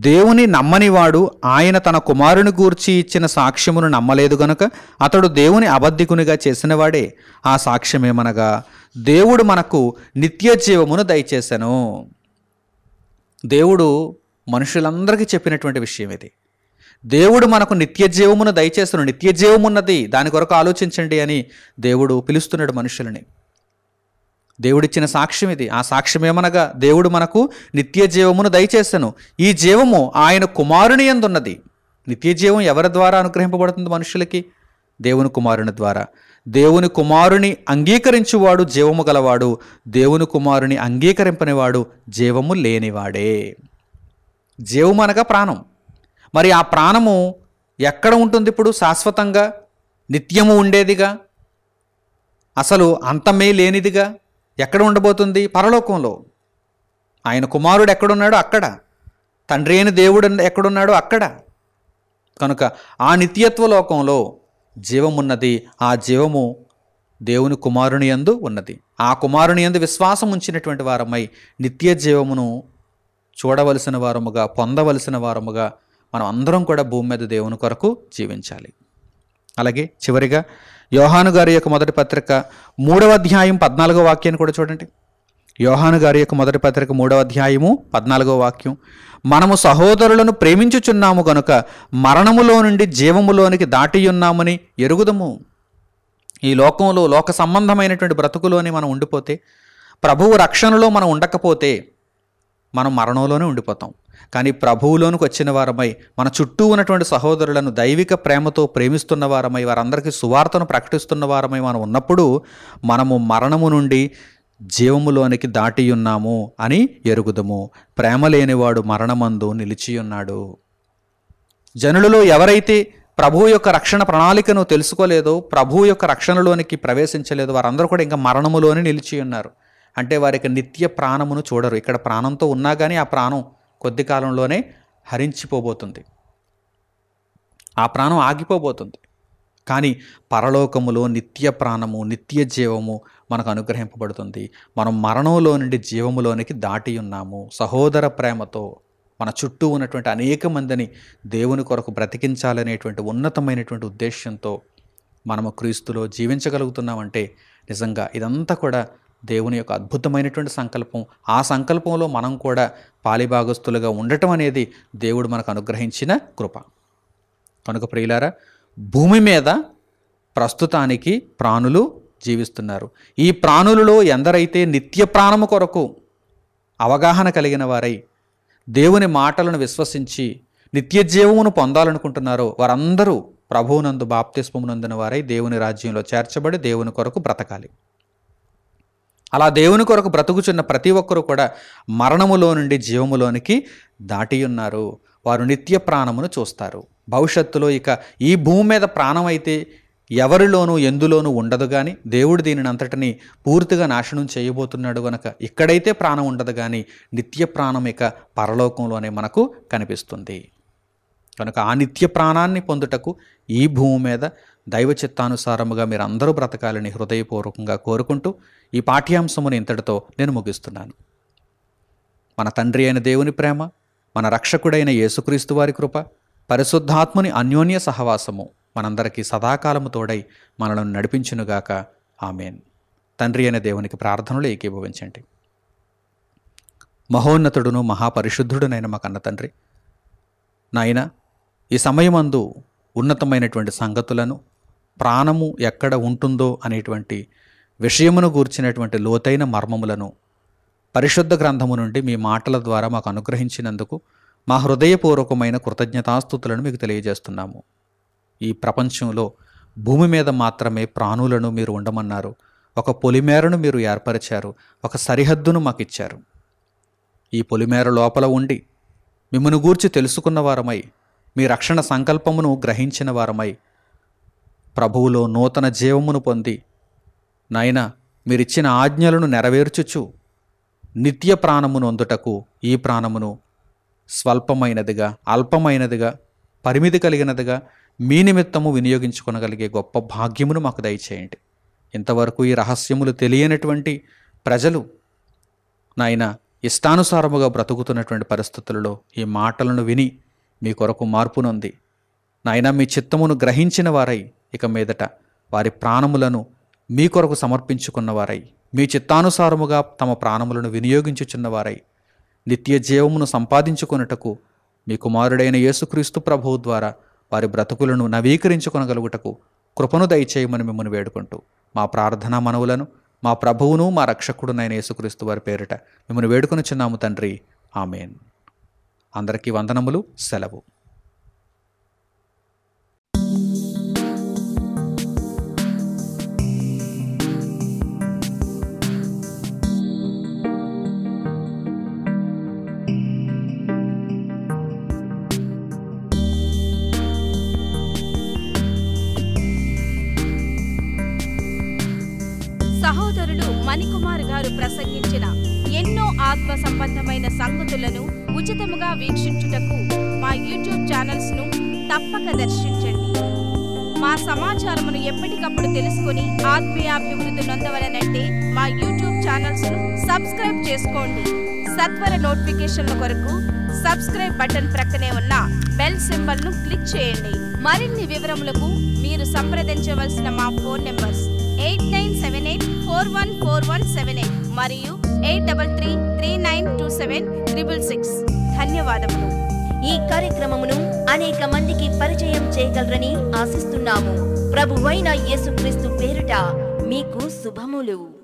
దేవుని నమ్మనివాడు ఆయన తన కుమారుని గూర్చి ఇచ్చిన సాక్ష్యమును నమ్మలేదు గనుక అతడు దేవుని అబద్ధికునిగా చేసినవాడే. ఆ సాక్ష్యమేమనగా దేవుడు మనకు నిత్య జీవమును దయచేసెను. దేవుడు మనుషులందరికీ చెప్పినటువంటి విషయం ఇది. దేవుడు మనకు నిత్య జీవమును దయచేసెను, నిత్య జీవమున్నది, దాని కొరకు ఆలోచించండి అని దేవుడు పిలుస్తున్నాడు మనుషులని. దేవుడిచ్చిన సాక్ష్యం ఇది. ఆ సాక్ష్యం ఏమనగా దేవుడు మనకు నిత్య జీవమును దయచేసెను. ఈ జీవము ఆయన కుమారుని యందు ఉన్నది. నిత్య జీవం ఎవరి ద్వారా అనుగ్రహింపబడుతుంది మనుషులకి? దేవుని కుమారుని ద్వారా. దేవుని కుమారుని అంగీకరించువాడు జీవము గలవాడు, దేవుని కుమారుని అంగీకరింపనివాడు జీవము లేనివాడే. జీవము అనగా ప్రాణం. మరి ఆ ప్రాణము ఎక్కడ ఉంటుంది ఇప్పుడు? శాశ్వతంగా, నిత్యము ఉండేదిగా, అసలు అంతమే లేనిదిగా ఎక్కడ ఉండబోతుంది? పరలోకంలో. ఆయన కుమారుడు ఎక్కడున్నాడో అక్కడ, తండ్రి అయిన దేవుడు ఎక్కడున్నాడో అక్కడ. కనుక ఆ నిత్యత్వ లోకంలో జీవమున్నది. ఆ జీవము దేవుని కుమారుని యందు ఉన్నది. ఆ కుమారుని యందు విశ్వాసం ఉంచినటువంటి వారమై నిత్య జీవమును చూడవలసిన వారముగా, పొందవలసిన వారముగా మనం అందరం కూడా భూమి మీద దేవుని కొరకు జీవించాలి. అలాగే చివరిగా యోహాను గారి యొక్క మొదటి పత్రిక 3వ అధ్యాయం 14వ వాక్యాన్ని కూడా చూడండి. యోహాను గారి యొక్క మొదటి పత్రిక 3వ అధ్యాయము 14వ వాక్యం, మనము సహోదరులను ప్రేమించుచున్నాము గనుక మరణములో నుండి జీవములోనికి దాటియున్నామని ఎరుగుదము. ఈ లోకంలో లోక సంబంధమైనటువంటి బ్రతుకులోనే మనం ఉండిపోతే, ప్రభువు రక్షణలో మనం ఉండకపోతే మనం మరణంలోనే ఉండిపోతాం. కానీ ప్రభువులోనికి వచ్చిన వారమై, మన చుట్టూ ఉన్నటువంటి సహోదరులను దైవిక ప్రేమతో ప్రేమిస్తున్న వారమై, వారందరికీ సువార్తను ప్రకటిస్తున్న వారమై మనం ఉన్నప్పుడు మనము మరణము నుండి జీవములోనికి దాటియున్నాము అని ఎరుగుదము. ప్రేమ లేనివాడు మరణమందు నిలిచియున్నాడు. జనులలో ఎవరైతే ప్రభువు యొక్క రక్షణ ప్రణాళికను తెలుసుకోలేదో, ప్రభువు యొక్క రక్షణలోనికి ప్రవేశించలేదో, వారందరూ కూడా ఇంకా మరణములోనే నిలిచి ఉన్నారు. అంటే వారికి నిత్య ప్రాణమును చూడరు. ఇక్కడ ప్రాణంతో ఉన్నా కానీ ఆ ప్రాణం కొద్ది కాలంలోనే హరించిపోబోతుంది, ఆ ప్రాణం ఆగిపోబోతుంది. కానీ పరలోకములో నిత్య ప్రాణము, నిత్య జీవము మనకు అనుగ్రహింపబడుతుంది. మనం మరణంలో నుండి జీవములోనికి దాటి ఉన్నాము. సహోదర ప్రేమతో మన చుట్టూ ఉన్నటువంటి అనేక మందిని దేవుని కొరకు బ్రతికించాలనేటువంటి ఉన్నతమైనటువంటి ఉద్దేశంతో మనము క్రీస్తులో జీవించగలుగుతున్నామంటే నిజంగా ఇదంతా కూడా దేవుని యొక్క అద్భుతమైనటువంటి సంకల్పం. ఆ సంకల్పంలో మనం కూడా పాలిభాగస్తులుగా ఉండటం అనేది దేవుడు మనకు అనుగ్రహించిన కృప. కనుక ప్రియులారా, భూమి మీద ప్రస్తుతానికి ప్రాణులు జీవిస్తున్నారు. ఈ ప్రాణులలో ఎందరైతే నిత్య ప్రాణము కొరకు అవగాహన కలిగిన వారై దేవుని మాటలను విశ్వసించి నిత్య జీవమును పొందాలనుకుంటున్నారో వారందరూ ప్రభువునందు బాప్తిస్మము నొందిన వారై దేవుని రాజ్యంలో చేర్చబడి దేవుని కొరకు బ్రతకాలి. అలా దేవుని కొరకు బ్రతుకుచున్న ప్రతి ఒక్కరూ కూడా మరణములో నుండి జీవములోనికి దాటి ఉన్నారు. వారు నిత్య ప్రాణమును చూస్తారు. భవిష్యత్తులో ఇక ఈ భూమి మీద ప్రాణం అయితే ఎవరిలోనూ ఎందులోనూ ఉండదు. కానీ దేవుడు దీనిని అంతటిని పూర్తిగా నాశనం చేయబోతున్నాడు కనుక ఇక్కడైతే ప్రాణం ఉండదు, కానీ నిత్య ప్రాణం ఇక పరలోకంలోనే మనకు కనిపిస్తుంది. కనుక ఆ నిత్య ప్రాణాన్ని పొందుటకు ఈ భూమి మీద దైవ చిత్తానుసారముగా మీరు అందరూ బ్రతకాలని హృదయపూర్వకంగా కోరుకుంటూ ఈ పాఠ్యాంశమును ఇంతటితో నేను ముగిస్తున్నాను. మన తండ్రి అయిన దేవుని ప్రేమ, మన రక్షకుడైన యేసుక్రీస్తు వారి కృప, పరిశుద్ధాత్ముని అన్యోన్య సహవాసము మనందరికీ సదాకాలము తోడై మనలను నడిపించునుగాక. ఆమేన్. తండ్రి అయిన దేవునికి ప్రార్థనలు ఏకీభవించండి. మహోన్నతుడును మహాపరిశుద్ధుడునైన మా కన్న తండ్రి, నాయన ఈ సమయమందు ఉన్నతమైనటువంటి సంగతులను, ప్రాణము ఎక్కడ ఉంటుందో అనేటువంటి విషయమును గూర్చినటువంటి లోతైన మర్మములను పరిశుద్ధ గ్రంథము నుండి మీ మాటల ద్వారా మాకు అనుగ్రహించినందుకు మా హృదయపూర్వకమైన కృతజ్ఞతాస్తుతులను మీకు తెలియజేస్తున్నాము. ఈ ప్రపంచంలో భూమి మీద మాత్రమే ప్రాణులను మీరు ఉండమన్నారు. ఒక పొలిమేరను మీరు ఏర్పరిచారు, ఒక సరిహద్దును మాకు ఇచ్చారు. ఈ పొలిమేర లోపల ఉండి మిమ్మను గూర్చి తెలుసుకున్న వారమై, మీ రక్షణ సంకల్పమును గ్రహించిన వారమై, ప్రభువులో నూతన జీవమును పొంది నాయన మీరిచ్చిన ఆజ్ఞలను నెరవేర్చుచు నిత్య ప్రాణమును అందుటకు ఈ ప్రాణమును స్వల్పమైనదిగా, అల్పమైనదిగా, పరిమితి కలిగినదిగా మీ నిమిత్తము వినియోగించుకొనగలిగే గొప్ప భాగ్యమును మాకు దయచేయండి. ఇంతవరకు ఈ రహస్యములు తెలియనటువంటి ప్రజలు నాయన ఇష్టానుసారముగా బ్రతుకుతున్నటువంటి పరిస్థితులలో ఈ మాటలను విని మీ కొరకు మార్పు నొంది నాయన మీ చిత్తమును గ్రహించిన వారై ఇక మీదట వారి ప్రాణములను మీ కొరకు సమర్పించుకున్నవారై, మీ చిత్తానుసారముగా తమ ప్రాణములను వినియోగించుచున్నవారై నిత్య జీవమును సంపాదించుకొనుటకు మీ కుమారుడైన యేసుక్రీస్తు ప్రభువు ద్వారా వారి బ్రతుకులను నవీకరించుకొనగలుగుటకు కృపను దయచేయమని మిమ్మల్ని వేడుకుంటూ మా ప్రార్థనా మనవులను మా ప్రభువును మా రక్షకుడునైన యేసుక్రీస్తు వారి పేరిట మిమ్మల్ని వేడుకొనుచున్నాము తండ్రి. ఆమేన్. అందరికీ వందనములు. సెలవు. సహోదరులు మణికుమార్ గారు ప్రసంగించిన ఎన్నో ఆత్మ సంబంధమైన సంగతులను ఉచితముగా వీక్షించుటకు మా యూట్యూబ్ ఛానల్స్ ను తప్పక దర్శించండి. మా సమాచారమును ఎప్పటికప్పుడు తెలుసుకుని ఆత్మీయాభివృద్ధి నొందవలనంటే మా యూట్యూబ్ ఛానల్స్ ను సబ్స్క్రైబ్ చేసుకోండి. సత్వర నోటిఫికేషన్ల కొరకు సబ్స్క్రైబ్ బటన్ ప్రక్కనే ఉన్న బెల్ సింబల్ ను క్లిక్ చేయండి. మరిన్ని వివరములకు మీరు సంప్రదించవలసిన మా ఫోన్ నెంబర్స్ 8978414178 మరియు 8333927666. ధన్యవాదములు. ఈ కార్యక్రమమును అనేక మందికి పరిచయం చేయగలరని ఆశిస్తున్నాము. ప్రభువైన యేసుక్రీస్తు పేరిట మీకు శుభములు.